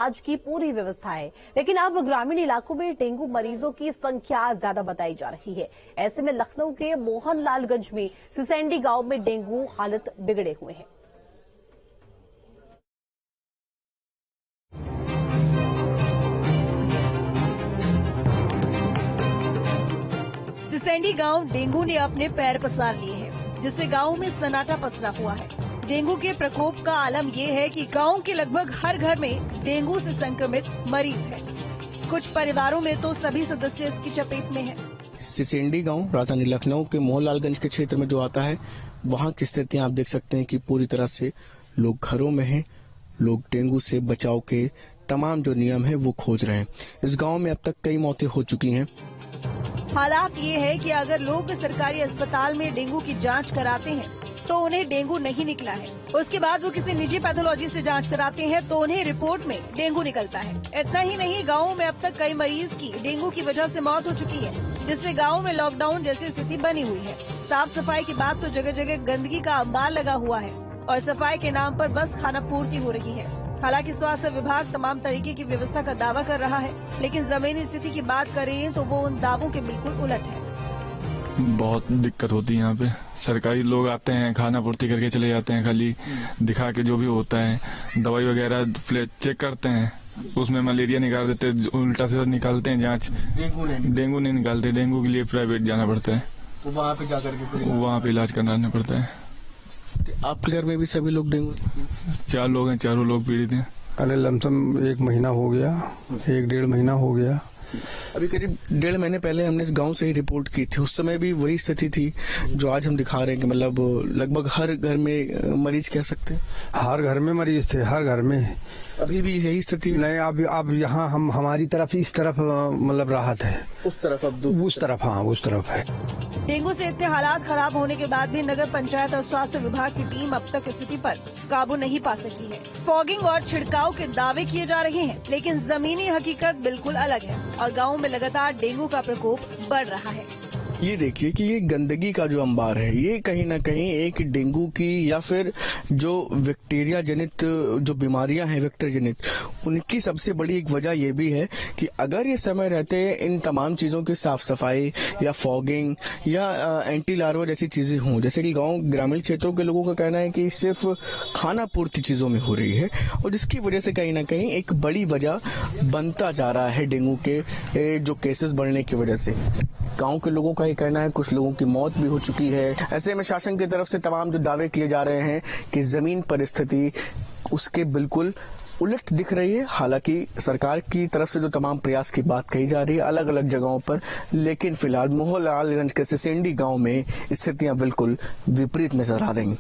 आज की पूरी व्यवस्था है, लेकिन अब ग्रामीण इलाकों में डेंगू मरीजों की संख्या ज्यादा बताई जा रही है। ऐसे में लखनऊ के मोहनलालगंज में सिसैंडी गांव में डेंगू हालत बिगड़े हुए हैं। सिसैंडी गांव डेंगू ने अपने पैर पसार लिए हैं, जिससे गांव में सन्नाटा पसरा हुआ है। डेंगू के प्रकोप का आलम ये है कि गांव के लगभग हर घर में डेंगू से संक्रमित मरीज है। कुछ परिवारों में तो सभी सदस्य इसकी चपेट में हैं। सिसैंडी गांव राजधानी लखनऊ के मोहनलालगंज के क्षेत्र में जो आता है, वहां की स्थितियां आप देख सकते हैं कि पूरी तरह से लोग घरों में हैं। लोग डेंगू से बचाव के तमाम जो नियम है वो खोज रहे हैं। इस गांव में अब तक कई मौतें हो चुकी हैं। हालात ये है कि अगर लोग सरकारी अस्पताल में डेंगू की जांच कराते हैं तो उन्हें डेंगू नहीं निकला है। उसके बाद वो किसी निजी पैथोलॉजी से जांच कराते हैं तो उन्हें रिपोर्ट में डेंगू निकलता है। इतना ही नहीं, गाँव में अब तक कई मरीज की डेंगू की वजह से मौत हो चुकी है, जिससे गाँव में लॉकडाउन जैसी स्थिति बनी हुई है। साफ सफाई की बात तो जगह जगह गंदगी का अंबार लगा हुआ है और सफाई के नाम पर बस खाना पूर्ति हो रही है। हालांकि स्वास्थ्य विभाग तमाम तरीके की व्यवस्था का दावा कर रहा है, लेकिन जमीनी स्थिति की बात करें तो वो उन दावों के बिल्कुल उलट है। बहुत दिक्कत होती है यहाँ पे। सरकारी लोग आते हैं, खाना पूर्ति करके चले जाते हैं, खाली दिखा के जो भी होता है दवाई वगैरह चेक करते हैं, उसमें मलेरिया निकाल देते, उल्टा सीधा निकालते हैं जांच। डेंगू नहीं निकालते। डेंगू के लिए प्राइवेट जाना पड़ता है, तो वहाँ पे जाकर के वहाँ पे इलाज कराना पड़ता है। आपके घर में भी सभी लोग डेंगू? 4 लोग हैं, चारों लोग पीड़ित हैं। अरे लमसम 1 महीना हो गया, 1-1.5 महीना हो गया। अभी करीब 1.5 महीने पहले हमने इस गांव से ही रिपोर्ट की थी। उस समय भी वही स्थिति थी जो आज हम दिखा रहे हैं कि मतलब लगभग हर घर में मरीज कह सकते हैं। हर घर में मरीज थे, हर घर में। अभी भी यही स्थिति नहीं, अब यहाँ हम हमारी तरफ इस तरफ मतलब राहत है, उस तरफ अब उस तरफ, हाँ उस तरफ है। डेंगू से इतने हालात खराब होने के बाद भी नगर पंचायत और स्वास्थ्य विभाग की टीम अब तक स्थिति पर काबू नहीं पा सकी है। फॉगिंग और छिड़काव के दावे किए जा रहे हैं, लेकिन जमीनी हकीकत बिल्कुल अलग है और गाँव में लगातार डेंगू का प्रकोप बढ़ रहा है। ये देखिए कि ये गंदगी का जो अंबार है, ये कहीं ना कहीं एक डेंगू की या फिर जो बैक्टीरिया जनित जो बीमारियां हैं, वेक्टर जनित, उनकी सबसे बड़ी एक वजह ये भी है कि अगर ये समय रहते इन तमाम चीजों की साफ सफाई या फॉगिंग या एंटी लार्वा जैसी चीजें हों, जैसे कि गांव ग्रामीण क्षेत्रों के लोगों का कहना है कि सिर्फ खाना पूर्ति चीजों में हो रही है और जिसकी वजह से कहीं ना कहीं एक बड़ी वजह बनता जा रहा है डेंगू के जो केसेस बढ़ने की वजह से। गांव के लोगों का कहना है कुछ लोगों की मौत भी हो चुकी है। ऐसे में शासन की तरफ से तमाम जो दावे किए जा रहे हैं कि जमीन पर स्थिति उसके बिल्कुल उलट दिख रही है। हालांकि सरकार की तरफ से जो तमाम प्रयास की बात कही जा रही है अलग अलग जगहों पर, लेकिन फिलहाल मोहनलालगंज के सिसैंडी गांव में स्थितियां बिल्कुल विपरीत नजर आ रही हैं।